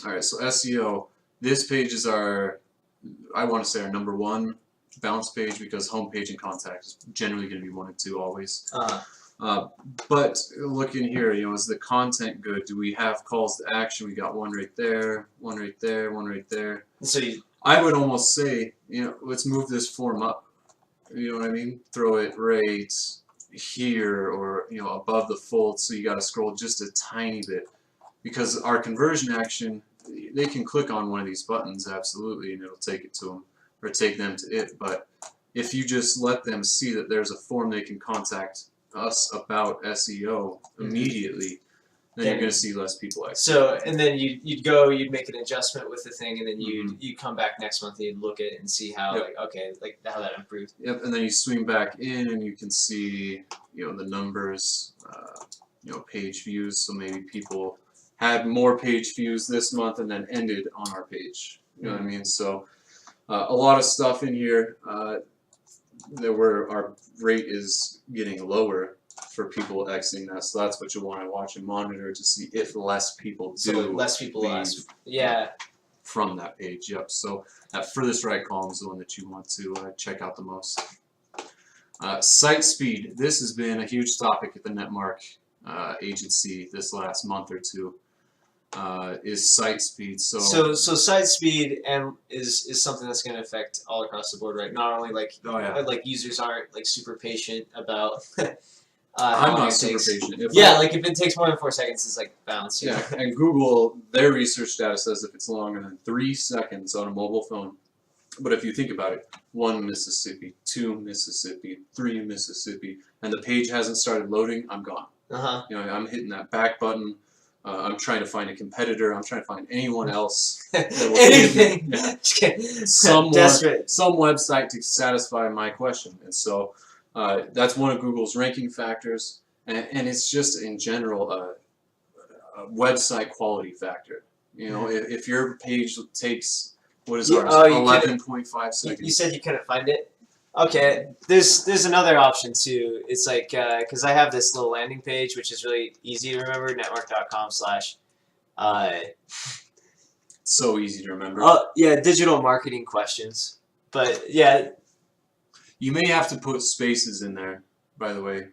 Speaker 2: Alright, so SEO, this page is I want to say our number one bounce page, because homepage and contact is generally going to be 1 and 2 always. But look in here, is the content good? Do we have calls to action? We got one right there, one right there, one right there.
Speaker 1: So
Speaker 2: I would almost say, let's move this form up. You know what I mean? Throw it right here or above the fold, so you got to scroll just a tiny bit, because our conversion action, they can click on one of these buttons absolutely, and it'll take it to them or take them to it. But if you just let them see that there's a form they can contact us about SEO immediately, then you're going to see less people exit.
Speaker 1: So, and then you'd make an adjustment with the thing, and then you'd come back next month and you'd look at it and see how, how that improved.
Speaker 2: Yep, and then you swing back in and you can see, the numbers, page views. So maybe people had more page views this month and then ended on our page. You know what I mean? So, a lot of stuff in here. Our rate is getting lower for people exiting that, so that's what you want to watch and monitor to see if less people
Speaker 1: yeah,
Speaker 2: from that page. Yep. So that furthest right column is the one that you want to check out the most. Site speed. This has been a huge topic at the Netmark agency this last month or two. Is site speed. So
Speaker 1: site speed is something that's going to affect all across the board, right? Not only like users aren't like super patient about.
Speaker 2: I'm not super patient.
Speaker 1: If it takes more than 4 seconds, it's like bounce.
Speaker 2: Yeah, and Google, their research data says if it's longer than 3 seconds on a mobile phone. But if you think about it, 1 Mississippi, 2 Mississippi, 3 Mississippi, and the page hasn't started loading, I'm gone. I'm hitting that back button. I'm trying to find a competitor. I'm trying to find anyone else.
Speaker 1: Anything.
Speaker 2: Some website to satisfy my question. And so that's one of Google's ranking factors. And it's just in general a website quality factor. If your page takes, what is ours, 11.5 seconds.
Speaker 1: You said you couldn't find it? Okay, there's another option too. It's like, because I have this little landing page, which is really easy to remember, netmark.com/.
Speaker 2: So easy to remember.
Speaker 1: Digital marketing questions. But yeah.
Speaker 2: You may have to put spaces in there, by the way.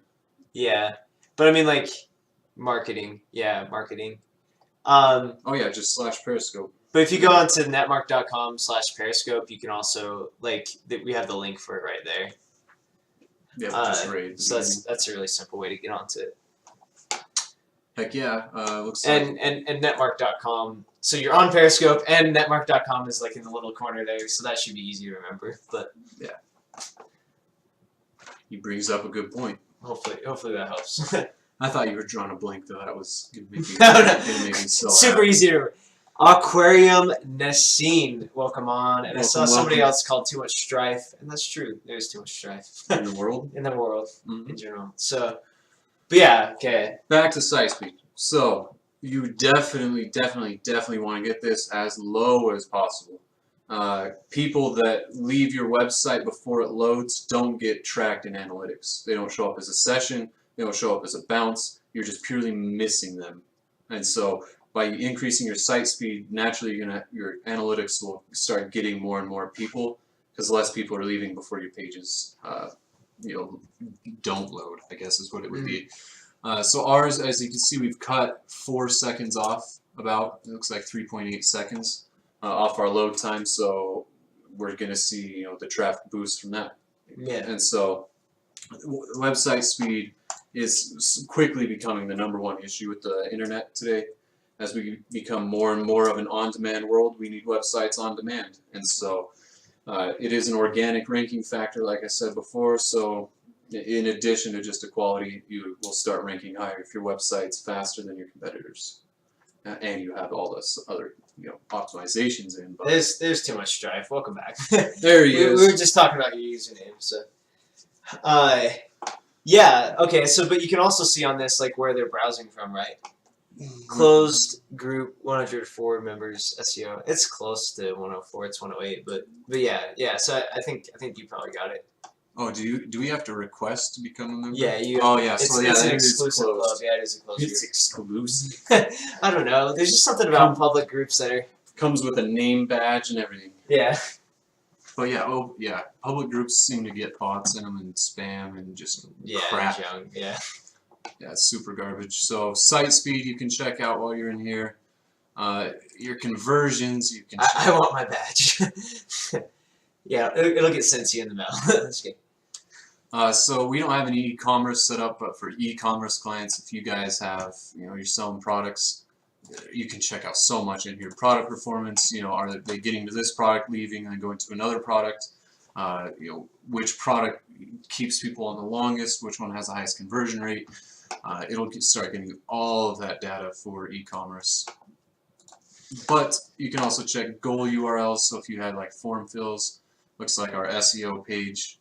Speaker 1: Yeah, but I mean like marketing. Yeah, marketing.
Speaker 2: Just /Periscope.
Speaker 1: But if you go onto netmark.com/Periscope, you can also we have the link for it right there.
Speaker 2: Yeah, just right.
Speaker 1: So that's a really simple way to get onto it.
Speaker 2: Heck yeah, looks
Speaker 1: like and netmark.com. So you're on Periscope, and netmark.com is like in the little corner there, so that should be easy to remember. But
Speaker 2: yeah, he brings up a good point.
Speaker 1: Hopefully that helps.
Speaker 2: I thought you were drawing a blank though. That was gonna make me,
Speaker 1: super easy to remember. Aquarium Nassine, welcome on. And I saw somebody else called Too Much Strife, and that's true. There's too much strife
Speaker 2: in the world.
Speaker 1: In general. So, but yeah, okay.
Speaker 2: Back to site speed. So you definitely want to get this as low as possible. People that leave your website before it loads don't get tracked in analytics. They don't show up as a session. They don't show up as a bounce. You're just purely missing them, and so. By increasing your site speed, naturally your analytics will start getting more and more people, because less people are leaving before your pages don't load, I guess is what it would be. So ours, as you can see, we've cut 4 seconds off, it looks like 3.8 seconds off our load time, so we're going to see the traffic boost from that.
Speaker 1: Yeah.
Speaker 2: And so website speed is quickly becoming the #1 issue with the internet today. As we become more and more of an on-demand world, we need websites on demand. And so it is an organic ranking factor, like I said before. So in addition to just equality, you will start ranking higher if your website's faster than your competitors. And you have all this other optimizations in. But
Speaker 1: there's too much strife. Welcome back.
Speaker 2: There he is.
Speaker 1: We were just talking about your username. So yeah, okay. So but you can also see on this where they're browsing from, right? Closed group 104 members SEO. It's close to 104. It's 108, but yeah. So I think you probably got it.
Speaker 2: Oh, do we have to request to become a member?
Speaker 1: Yeah, you.
Speaker 2: Oh yeah,
Speaker 1: it's an exclusive club. Yeah, it is a closed group.
Speaker 2: It's exclusive.
Speaker 1: I don't know. There's just something about public groups that are
Speaker 2: comes with a name badge and everything.
Speaker 1: Yeah.
Speaker 2: But yeah, public groups seem to get bots in them and spam and just crap.
Speaker 1: Junk, yeah.
Speaker 2: Yeah, it's super garbage. So site speed you can check out while you're in here. Your conversions you can.
Speaker 1: I want my badge. Yeah, it'll get sent to you in the mail. That's good.
Speaker 2: So we don't have any e-commerce set up, but for e-commerce clients, if you guys have, you're selling products, you can check out so much in here. Product performance, are they getting to this product, leaving, and then going to another product? Which product keeps people on the longest, which one has the highest conversion rate. It'll start getting all of that data for e-commerce. But you can also check goal URLs. So if you had like form fills, looks like our SEO page,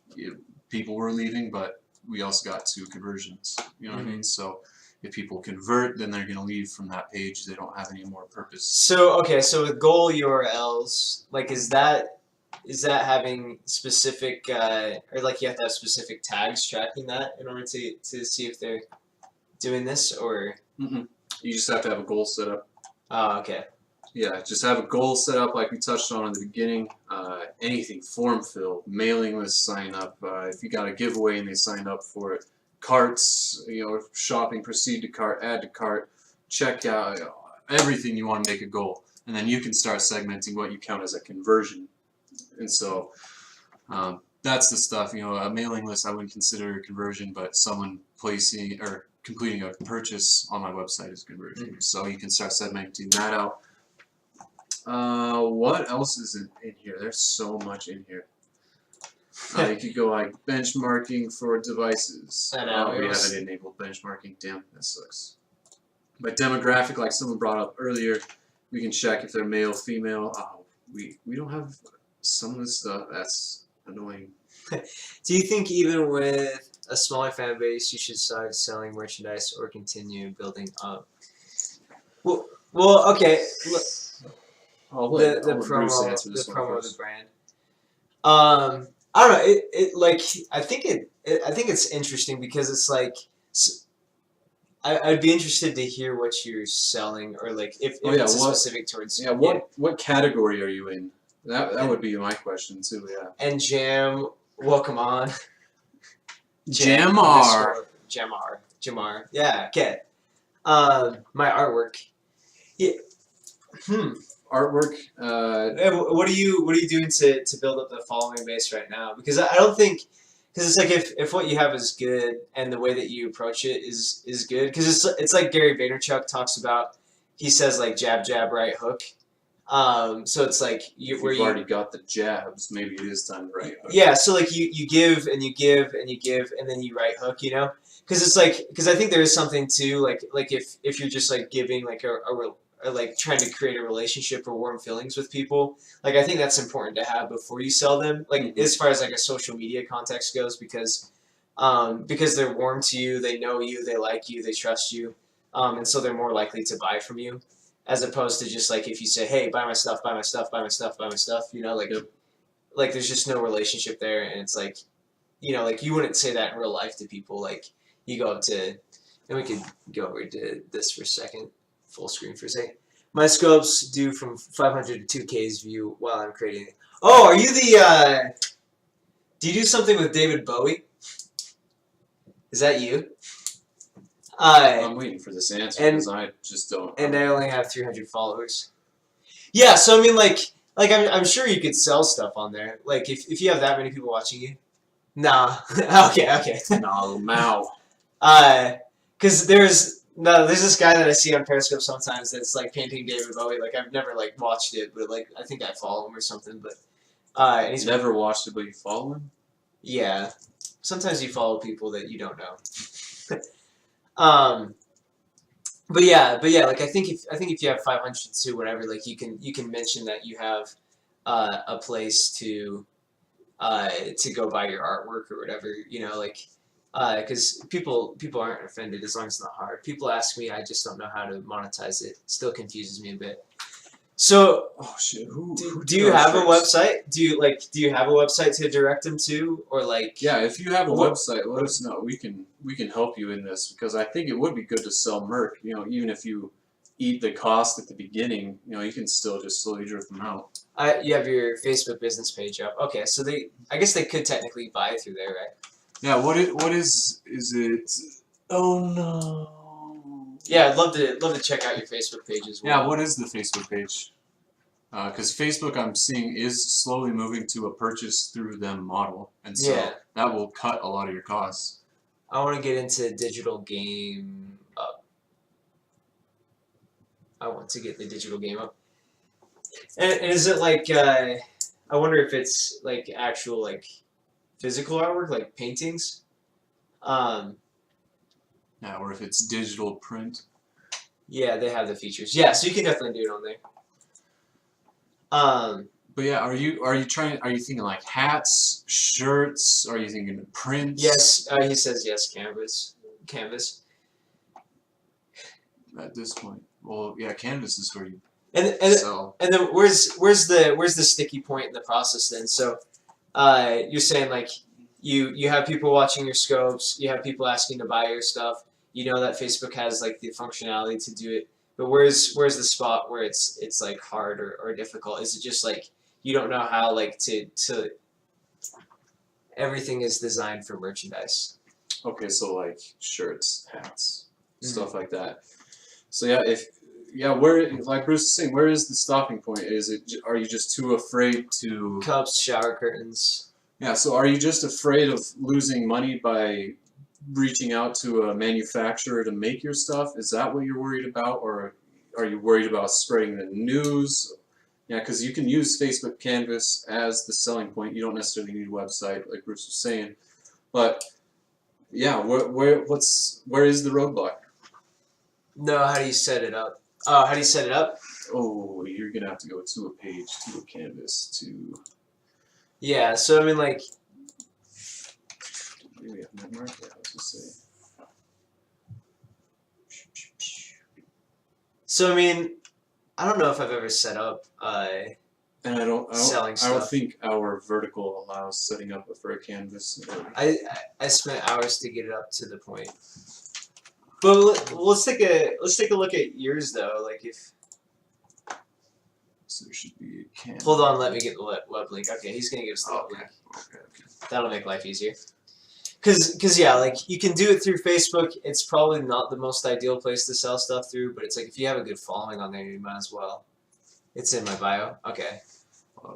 Speaker 2: people were leaving, but we also got 2 conversions. You know what I mean? So if people convert, then they're going to leave from that page. They don't have any more purpose.
Speaker 1: So okay, so with goal URLs, like is that having specific or like you have to have specific tags tracking that in order to see if they're doing this, or
Speaker 2: You just have to have a goal set up.
Speaker 1: oh, okay.
Speaker 2: Yeah, just have a goal set up like we touched on in the beginning. Anything, form fill, mailing list sign up. If you got a giveaway and they signed up for it, carts, shopping, proceed to cart, add to cart, checkout, everything you want to make a goal, and then you can start segmenting what you count as a conversion. And so that's the stuff. A mailing list I wouldn't consider a conversion, but someone placing or completing a purchase on my website is conversion. So you can start segmenting that out. What else is in here? There's so much in here. You could go like benchmarking for devices.
Speaker 1: I know.
Speaker 2: We haven't enabled benchmarking. Damn, that sucks. But demographic, like someone brought up earlier, we can check if they're male, female. Oh, we don't have some of this stuff. That's annoying.
Speaker 1: Do you think even with a smaller fan base, you should start selling merchandise or continue building up? Well, okay. Look, the promo of the brand. I don't know. I think it's interesting because it's like I'd be interested to hear what you're selling, or like if it's specific towards
Speaker 2: what category are you in? That would be my question too. Yeah.
Speaker 1: And Jam, welcome on.
Speaker 2: Jamar.
Speaker 1: Yeah. Okay. My artwork. Yeah.
Speaker 2: Artwork.
Speaker 1: What are you doing to build up the following base right now? Because I don't think, because it's like if what you have is good and the way that you approach it is good, because it's like Gary Vaynerchuk talks about. He says like jab jab right hook. So it's like
Speaker 2: you've already got the jabs, maybe it is time to right hook.
Speaker 1: Yeah, so like you give and you give and you give and then you right hook, because it's like, because I think there is something too, like if you're just like giving like or like trying to create a relationship or warm feelings with people, like I think that's important to have before you sell them, like as far as like a social media context goes, because they're warm to you, they know you, they like you, they trust you, and so they're more likely to buy from you, as opposed to just like if you say, hey, buy my stuff, buy my stuff, buy my stuff, buy my stuff, like there's just no relationship there, and it's like, like you wouldn't say that in real life to people. Like you go up to, and we could go over to this for a second. Full screen for a second. My scopes do from 500 to 2K's view while I'm creating. Oh, are you the? Do you do something with David Bowie? Is that you?
Speaker 2: I'm waiting for this answer because I just don't.
Speaker 1: And I only have 300 followers. Yeah, so I mean, like I'm sure you could sell stuff on there. Like if you have that many people watching you. Nah. okay.
Speaker 2: No, Mao.
Speaker 1: Because there's this guy that I see on Periscope sometimes that's like painting David Bowie. Like I've never like watched it, but like I think I follow him or something. But and he's
Speaker 2: never watched it, but you follow him.
Speaker 1: Yeah, sometimes you follow people that you don't know. But yeah. Like I think if you have 500 to whatever, like you can mention that you have a place to go buy your artwork or whatever. Because people aren't offended as long as it's not hard. People ask me, I just don't know how to monetize it. It still confuses me a bit. So,
Speaker 2: oh shit,
Speaker 1: do you have a website? Do you have a website to direct them to, or like?
Speaker 2: Yeah, if you have a website, let us know. We can help you in this, because I think it would be good to sell merch. Even if you eat the cost at the beginning, you can still just slowly drip them out.
Speaker 1: You have your Facebook business page up. Okay, so I guess they could technically buy through there, right?
Speaker 2: Yeah, what is it? Oh no.
Speaker 1: Yeah, I'd love to check out your Facebook page as well.
Speaker 2: Yeah, what is the Facebook page? Because Facebook, I'm seeing, is slowly moving to a purchase through them model, and so that will cut a lot of your costs.
Speaker 1: I want to get into digital game up. I want to get the digital game up. And is it like, I wonder if it's like actual like physical artwork, like paintings?
Speaker 2: Yeah, or if it's digital print.
Speaker 1: Yeah, they have the features. Yeah, so you can definitely do it on there.
Speaker 2: But yeah, are you thinking like hats, shirts? Are you thinking prints?
Speaker 1: Yes, he says yes. Canvas.
Speaker 2: At this point, well, yeah, canvas is where you
Speaker 1: And
Speaker 2: sell.
Speaker 1: and then where's the sticky point in the process then? So, you're saying like you have people watching your scopes, you have people asking to buy your stuff. You know that Facebook has like the functionality to do it, but where's the spot where it's like hard or difficult? Is it just like you don't know how like to everything is designed for merchandise?
Speaker 2: Okay, so like shirts, hats,
Speaker 1: Mm-hmm.
Speaker 2: stuff like that. So yeah, where, like Bruce is saying, where is the stopping point? Are you just too afraid to?
Speaker 1: Cups, shower curtains.
Speaker 2: Yeah, so are you just afraid of losing money by reaching out to a manufacturer to make your stuff? Is that what you're worried about, or are you worried about spreading the news? Yeah, because you can use Facebook Canvas as the selling point. You don't necessarily need a website, like Bruce was saying. But yeah, where is the roadblock?
Speaker 1: No, how do you set it up? Oh, how do you set it up?
Speaker 2: Oh, you're gonna have to go to a page, to a canvas, to.
Speaker 1: Yeah, so I mean like.
Speaker 2: Do we have network? Yeah, I was gonna say.
Speaker 1: So I mean, I don't know if I've ever set up.
Speaker 2: And I don't
Speaker 1: Selling
Speaker 2: think our vertical allows setting up for a canvas.
Speaker 1: I spent hours to get it up to the point. But let's take a look at yours though. Like if.
Speaker 2: So there should be a canvas.
Speaker 1: Hold on, let me get the web link. Okay, he's gonna give us the web link.
Speaker 2: Okay.
Speaker 1: That'll make life easier. Cause yeah, like you can do it through Facebook. It's probably not the most ideal place to sell stuff through, but it's like if you have a good following on there, you might as well. It's in my bio. Okay.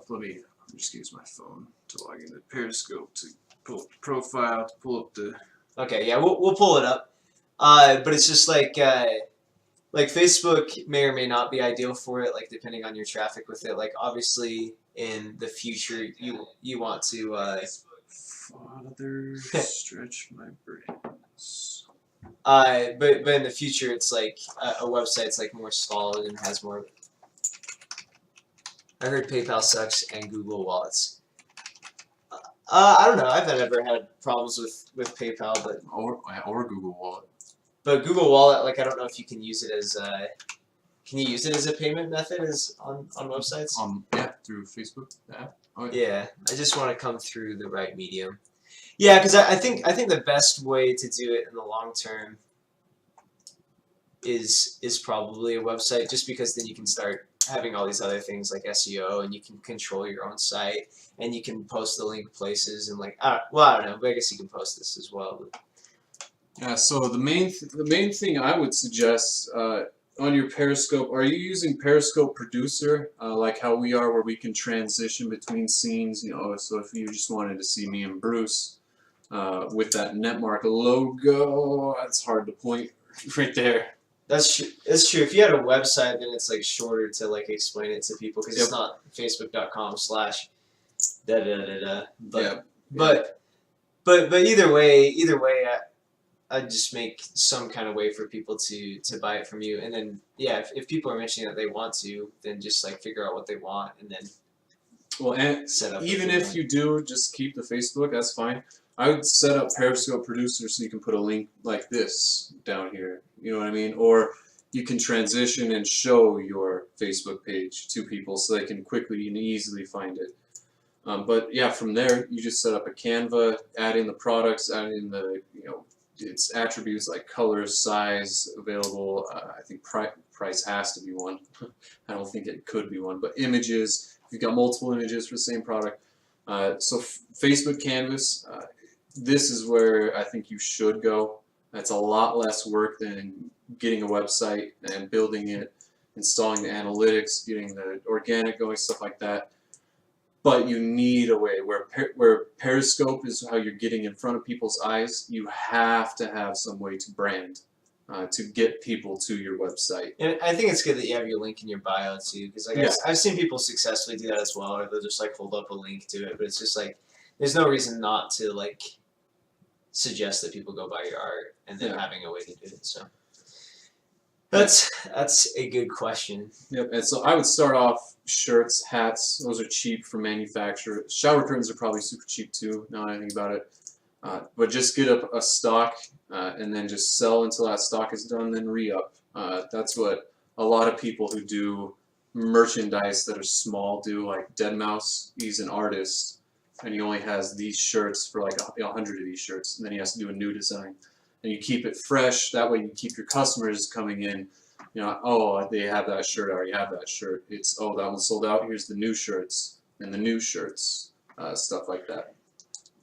Speaker 2: Let me just use my phone to log into Periscope to pull up the profile, to pull up the.
Speaker 1: Okay, yeah, we'll pull it up. But it's just like Facebook may or may not be ideal for it, like depending on your traffic with it. Like obviously in the future you want to.
Speaker 2: Father, stretch my brains.
Speaker 1: But in the future it's like a website's like more solid and has more. I heard PayPal sucks and Google Wallets. I don't know. I've never had problems with PayPal, but
Speaker 2: or Google Wallet.
Speaker 1: But Google Wallet, like I don't know if you can use it as can you use it as a payment method as on websites?
Speaker 2: Yeah, through Facebook app. Oh,
Speaker 1: yeah, I just want to come through the right medium. Yeah, because I think the best way to do it in the long term is probably a website, just because then you can start having all these other things like SEO, and you can control your own site, and you can post the link places, and like well, I don't know, but I guess you can post this as well. But.
Speaker 2: Yeah. So the main thing I would suggest on your Periscope, are you using Periscope Producer like how we are, where we can transition between scenes? You know, so if you just wanted to see me and Bruce with that Netmark logo, it's hard to point right there.
Speaker 1: That's true. It's true. If you had a website, then it's like shorter to like explain it to people, because it's not facebook.com/da-da-da-da. But either way, I just make some kind of way for people to buy it from you, and then yeah, if people are mentioning that they want to, then just like figure out what they want and then.
Speaker 2: Well, and
Speaker 1: set up
Speaker 2: even if you do just keep the Facebook, that's fine. I would set up Periscope Producer so you can put a link like this down here. You know what I mean? Or you can transition and show your Facebook page to people so they can quickly and easily find it. But yeah, from there you just set up a Canva, add in the products, add in the its attributes like color, size, available. I think price has to be one. I don't think it could be one, but images. If you've got multiple images for the same product. So Facebook Canvas, this is where I think you should go. That's a lot less work than getting a website and building it, installing the analytics, getting the organic going, stuff like that. but you need a way where Periscope is how you're getting in front of people's eyes. You have to have some way to brand to get people to your website.
Speaker 1: And I think it's good that you have your link in your bio too, because like I've seen people successfully do that as well, or they'll just like hold up a link to it. But it's just like there's no reason not to like suggest that people go buy your art, and then having a way to do it. So that's a good question.
Speaker 2: Yep. And so I would start off shirts, hats. Those are cheap from manufacturer. Shower curtains are probably super cheap too. Now that I think about it. But just get up a stock and then just sell until that stock is done, then re-up. That's what a lot of people who do merchandise that are small do, like Deadmau5. He's an artist, and he only has these shirts for like 100 of these shirts, and then he has to do a new design. And you keep it fresh, that way you keep your customers coming in, you know, oh, they have that shirt, I already have that shirt. It's, oh, that one's sold out, here's the new shirts, and the new shirts, stuff like that.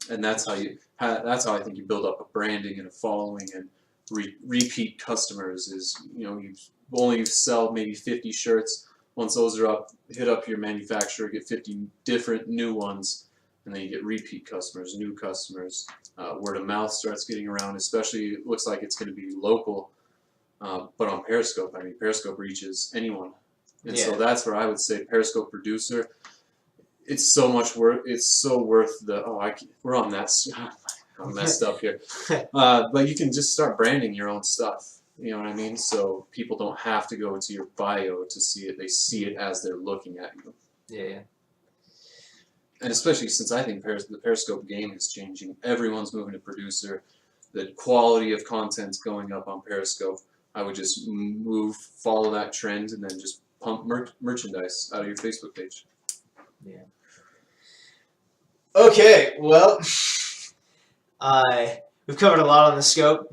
Speaker 2: And that's how I think you build up a branding and a following and repeat customers. Is, you know, you only sell maybe 50 shirts. Once those are up, hit up your manufacturer, get 50 different new ones, and then you get repeat customers, new customers. Word of mouth starts getting around, especially it looks like it's going to be local, but on Periscope, I mean, Periscope reaches anyone. And so that's where I would say Periscope producer. It's so much worth. It's so worth the. Oh, we're on that. I'm messed up here. But you can just start branding your own stuff. You know what I mean? So people don't have to go to your bio to see it. They see it as they're looking at you.
Speaker 1: Yeah.
Speaker 2: And especially since I think the Periscope game is changing. Everyone's moving to producer. The quality of content's going up on Periscope. I would just follow that trend, and then just pump merchandise out of your Facebook page.
Speaker 1: Yeah. Okay, well, we've covered a lot on the scope,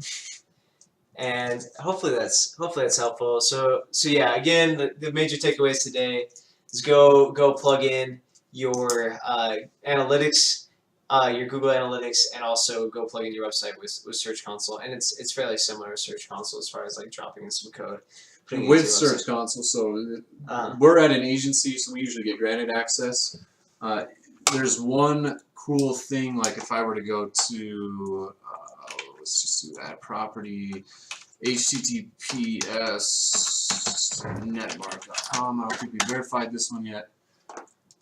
Speaker 1: and hopefully that's helpful. So yeah, again, the major takeaways today is go plug in your analytics, your Google Analytics, and also go plug in your website with Search Console. And it's fairly similar to Search Console as far as like dropping in some code.
Speaker 2: With Search Console, so we're at an agency, so we usually get granted access. There's one cool thing, like if I were to go to, let's just do that, property, https netmark.com. I don't think we verified this one yet.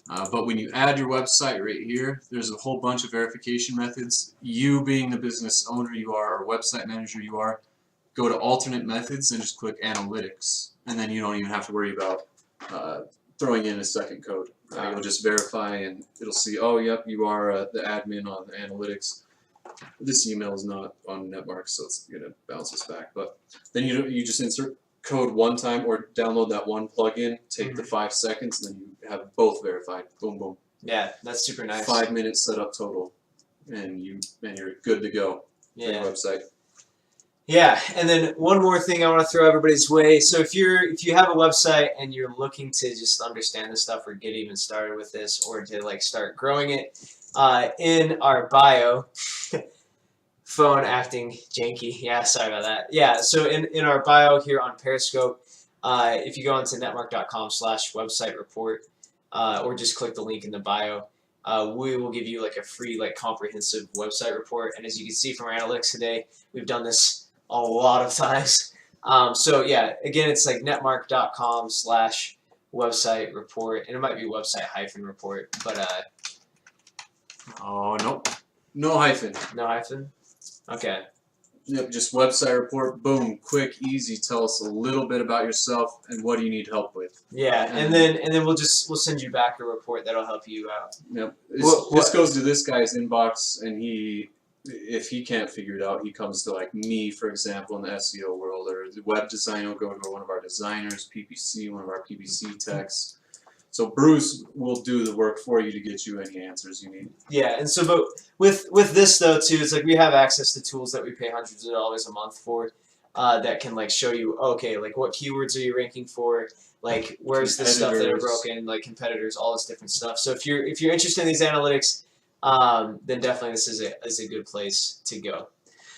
Speaker 2: But when you add your website right here, there's a whole bunch of verification methods. You being the business owner you are, or website manager you are, go to alternate methods and just click analytics. And then you don't even have to worry about throwing in a second code. You'll just verify and it'll see, oh, yep, you are the admin on the analytics. This email is not on Netmark, so it's going to bounce us back. But then you just insert code one time or download that one plugin, take the 5 seconds, and then you have both verified. Boom, boom.
Speaker 1: Yeah, that's super nice.
Speaker 2: 5 minutes setup total, and you're good to go for your website.
Speaker 1: Yeah, and then one more thing I want to throw everybody's way. So if you have a website and you're looking to just understand this stuff or get even started with this or to like start growing it, in our bio, phone acting janky. Yeah, sorry about that. Yeah, so in our bio here on Periscope, if you go onto netmark.com/website report, or just click the link in the bio, we will give you like a free like comprehensive website report. And as you can see from our analytics today, we've done this a lot of times. So yeah, again, it's like netmark.com/website report, and it might be website-report, but
Speaker 2: oh, nope, no hyphen.
Speaker 1: No hyphen. Okay.
Speaker 2: Yep, just website report. Boom, quick, easy. Tell us a little bit about yourself and what do you need help with.
Speaker 1: Yeah, and then we'll send you back a report that'll help you out.
Speaker 2: Yep. This goes to this guy's inbox, and if he can't figure it out, he comes to like me, for example, in the SEO world, or the web design will go to one of our designers, PPC, one of our PPC techs. So Bruce will do the work for you to get you any answers you need.
Speaker 1: Yeah, and so but with this though too, it's like we have access to tools that we pay hundreds of dollars a month for, that can like show you, okay, like what keywords are you ranking for, like where's the stuff that are broken, like competitors, all this different stuff. So if you're interested in these analytics, then definitely this is a good place to go.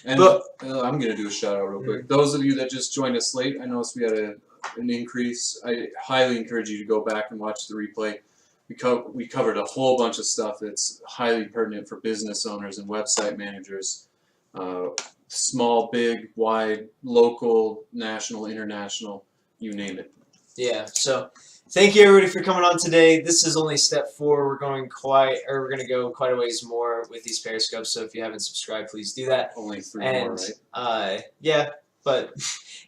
Speaker 2: And I'm going to do a shout out real quick. Those of you that just joined us late, I noticed we had an increase. I highly encourage you to go back and watch the replay. we covered a whole bunch of stuff that's highly pertinent for business owners and website managers, small, big, wide, local, national, international, you name it.
Speaker 1: Yeah. So thank you everybody for coming on today. This is only step 4. We're going to go quite a ways more with these Periscopes. So if you haven't subscribed, please do that.
Speaker 2: Only 3
Speaker 1: And
Speaker 2: more, right?
Speaker 1: yeah, but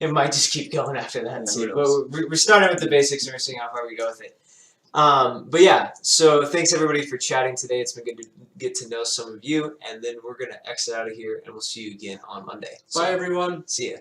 Speaker 1: it might just keep going after that
Speaker 2: Yeah,
Speaker 1: too.
Speaker 2: who
Speaker 1: But we're starting with the basics and we're seeing how far we go with it. But yeah, so thanks everybody for chatting today. It's been good to get to know some of you, and then we're gonna exit out of here, and we'll see you again on Monday. So,
Speaker 2: Bye, everyone.
Speaker 1: see ya.